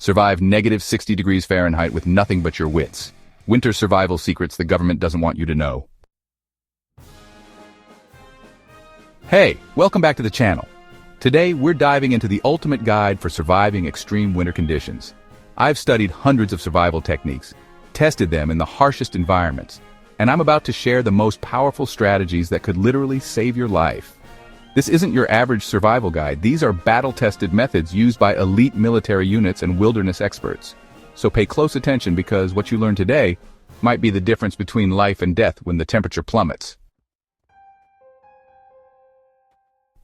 Survive -60 degrees Fahrenheit with nothing but your wits. Winter survival secrets the government doesn't want you to know. Hey, welcome back to the channel. Today, we're diving into the ultimate guide for surviving extreme winter conditions. I've studied hundreds of survival techniques, tested them in the harshest environments, and I'm about to share the most powerful strategies that could literally save your life. This isn't your average survival guide. These are battle-tested methods used by elite military units and wilderness experts. So pay close attention because what you learn today might be the difference between life and death when the temperature plummets.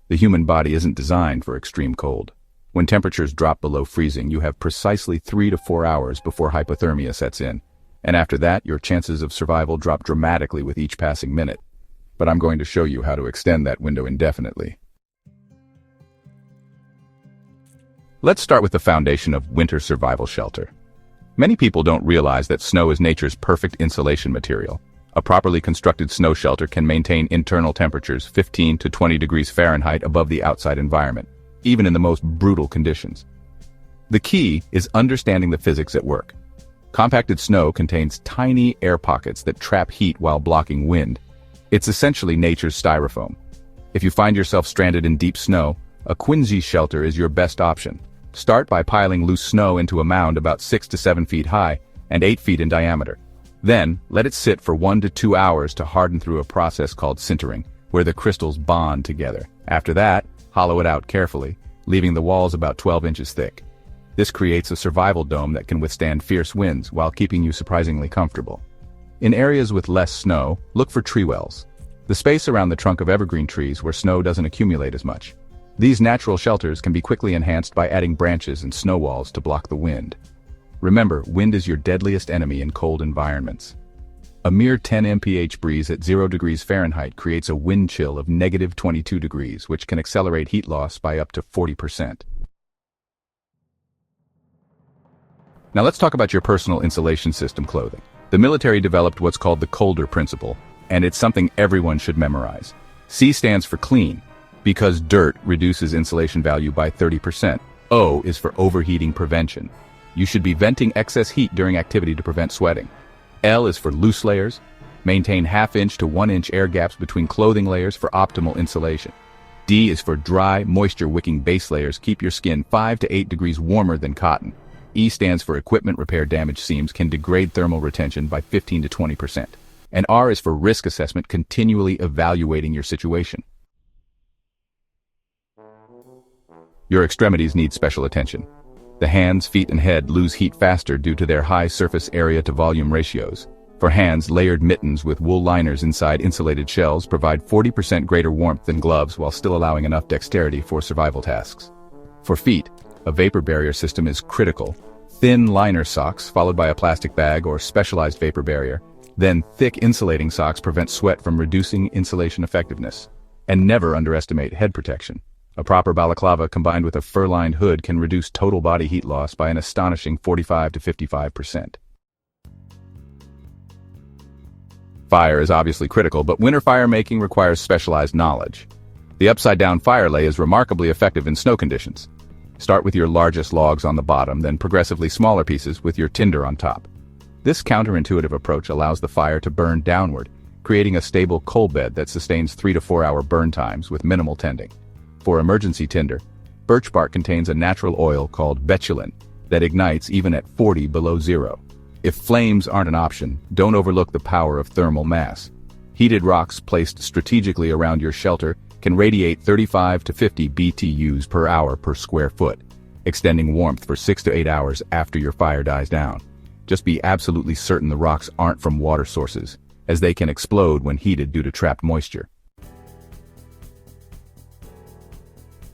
The human body isn't designed for extreme cold. When temperatures drop below freezing, you have precisely 3 to 4 hours before hypothermia sets in. And after that, your chances of survival drop dramatically with each passing minute. But I'm going to show you how to extend that window indefinitely. Let's start with the foundation of winter survival shelter. Many people don't realize that snow is nature's perfect insulation material. A properly constructed snow shelter can maintain internal temperatures 15 to 20 degrees Fahrenheit above the outside environment, even in the most brutal conditions. The key is understanding the physics at work. Compacted snow contains tiny air pockets that trap heat while blocking wind. It's essentially nature's styrofoam. If you find yourself stranded in deep snow, a quinzy shelter is your best option. Start by piling loose snow into a mound about 6 to 7 feet high and 8 feet in diameter. Then, let it sit for 1 to 2 hours to harden through a process called sintering, where the crystals bond together. After that, hollow it out carefully, leaving the walls about 12 inches thick. This creates a survival dome that can withstand fierce winds while keeping you surprisingly comfortable. In areas with less snow, look for tree wells, the space around the trunk of evergreen trees where snow doesn't accumulate as much. These natural shelters can be quickly enhanced by adding branches and snow walls to block the wind. Remember, wind is your deadliest enemy in cold environments. A mere 10 mph breeze at 0 degrees Fahrenheit creates a wind chill of -22 degrees, which can accelerate heat loss by up to 40%. Now let's talk about your personal insulation system clothing. The military developed what's called the colder principle, and it's something everyone should memorize. C stands for clean, because dirt reduces insulation value by 30%. O is for overheating prevention. You should be venting excess heat during activity to prevent sweating. L is for loose layers. Maintain 1/2 inch to 1 inch air gaps between clothing layers for optimal insulation. D is for dry, moisture-wicking base layers. Keep your skin 5 to 8 degrees warmer than cotton. E stands for equipment repair. Damaged seams can degrade thermal retention by 15 to 20%. And R is for risk assessment, continually evaluating your situation. Your extremities need special attention. The hands, feet, and head lose heat faster due to their high surface area to volume ratios. For hands, layered mittens with wool liners inside insulated shells provide 40% greater warmth than gloves while still allowing enough dexterity for survival tasks. For feet, a vapor barrier system is critical. Thin liner socks, followed by a plastic bag or specialized vapor barrier. Then thick insulating socks prevent sweat from reducing insulation effectiveness. And never underestimate head protection. A proper balaclava combined with a fur-lined hood can reduce total body heat loss by an astonishing 45 to 55%. Fire is obviously critical, but winter fire making requires specialized knowledge. The upside-down fire lay is remarkably effective in snow conditions. Start with your largest logs on the bottom, then progressively smaller pieces with your tinder on top. This counterintuitive approach allows the fire to burn downward, creating a stable coal bed that sustains 3 to 4 hour burn times with minimal tending. For emergency tinder, birch bark contains a natural oil called betulin that ignites even at 40 below zero. If flames aren't an option, don't overlook the power of thermal mass. Heated rocks placed strategically around your shelter can radiate 35 to 50 BTUs per hour per square foot, extending warmth for 6 to 8 hours after your fire dies down. Just be absolutely certain the rocks aren't from water sources, as they can explode when heated due to trapped moisture.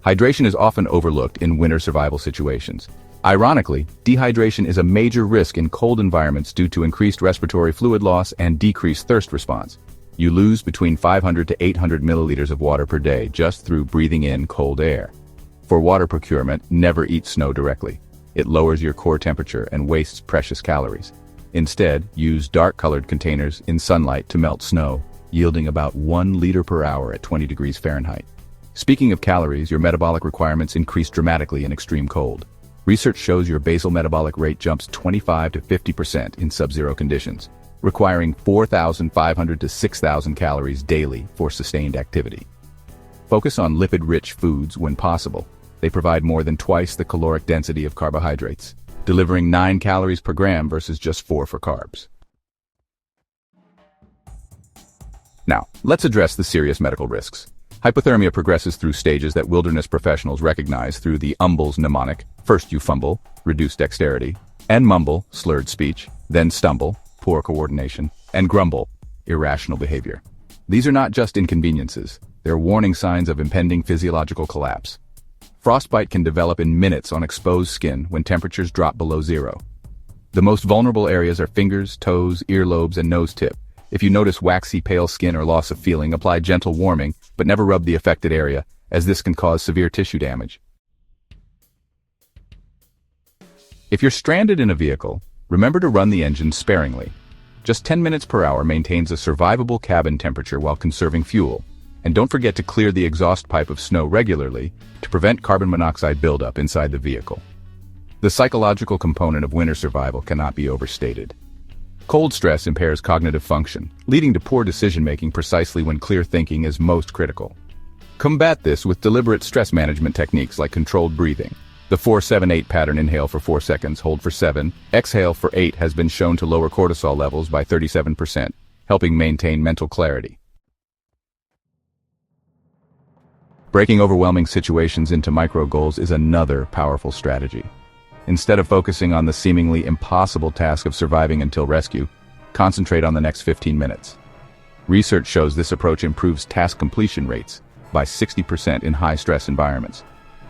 Hydration is often overlooked in winter survival situations. Ironically, dehydration is a major risk in cold environments due to increased respiratory fluid loss and decreased thirst response. You lose between 500 to 800 milliliters of water per day just through breathing in cold air. For water procurement, never eat snow directly. It lowers your core temperature and wastes precious calories. Instead, use dark-colored containers in sunlight to melt snow, yielding about 1 liter per hour at 20 degrees Fahrenheit. Speaking of calories, your metabolic requirements increase dramatically in extreme cold. Research shows your basal metabolic rate jumps 25 to 50% in sub-zero conditions, requiring 4,500 to 6,000 calories daily for sustained activity. Focus on lipid-rich foods when possible. They provide more than twice the caloric density of carbohydrates, delivering 9 calories per gram versus just 4 for carbs. Now, let's address the serious medical risks. Hypothermia progresses through stages that wilderness professionals recognize through the UMBLES mnemonic. First you fumble, reduced dexterity, and mumble, slurred speech, then stumble, poor coordination, and grumble, irrational behavior. These are not just inconveniences, they're warning signs of impending physiological collapse. Frostbite can develop in minutes on exposed skin when temperatures drop below zero. The most vulnerable areas are fingers, toes, earlobes, and nose tip. If you notice waxy pale skin or loss of feeling, apply gentle warming, but never rub the affected area, as this can cause severe tissue damage. If you're stranded in a vehicle, remember to run the engine sparingly. Just 10 minutes per hour maintains a survivable cabin temperature while conserving fuel. And don't forget to clear the exhaust pipe of snow regularly to prevent carbon monoxide buildup inside the vehicle. The psychological component of winter survival cannot be overstated. Cold stress impairs cognitive function, leading to poor decision-making precisely when clear thinking is most critical. Combat this with deliberate stress management techniques like controlled breathing. The 4-7-8 pattern: inhale for 4 seconds, hold for 7, exhale for 8 has been shown to lower cortisol levels by 37%, helping maintain mental clarity. Breaking overwhelming situations into micro goals is another powerful strategy. Instead of focusing on the seemingly impossible task of surviving until rescue, concentrate on the next 15 minutes. Research shows this approach improves task completion rates by 60% in high-stress environments.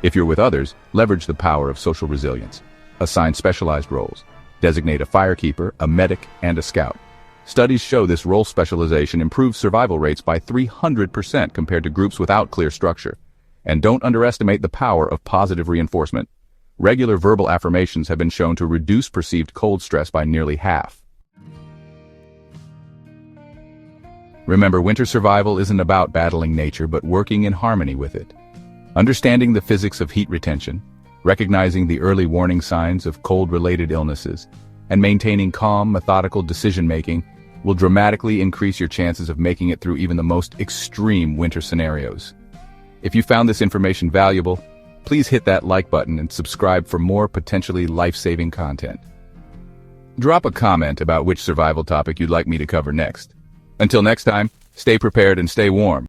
If you're with others, leverage the power of social resilience. Assign specialized roles. Designate a firekeeper, a medic, and a scout. Studies show this role specialization improves survival rates by 300% compared to groups without clear structure. And don't underestimate the power of positive reinforcement. Regular verbal affirmations have been shown to reduce perceived cold stress by nearly half. Remember, winter survival isn't about battling nature, but working in harmony with it. Understanding the physics of heat retention, recognizing the early warning signs of cold-related illnesses, and maintaining calm, methodical decision-making will dramatically increase your chances of making it through even the most extreme winter scenarios. If you found this information valuable, please hit that like button and subscribe for more potentially life-saving content. Drop a comment about which survival topic you'd like me to cover next. Until next time, stay prepared and stay warm.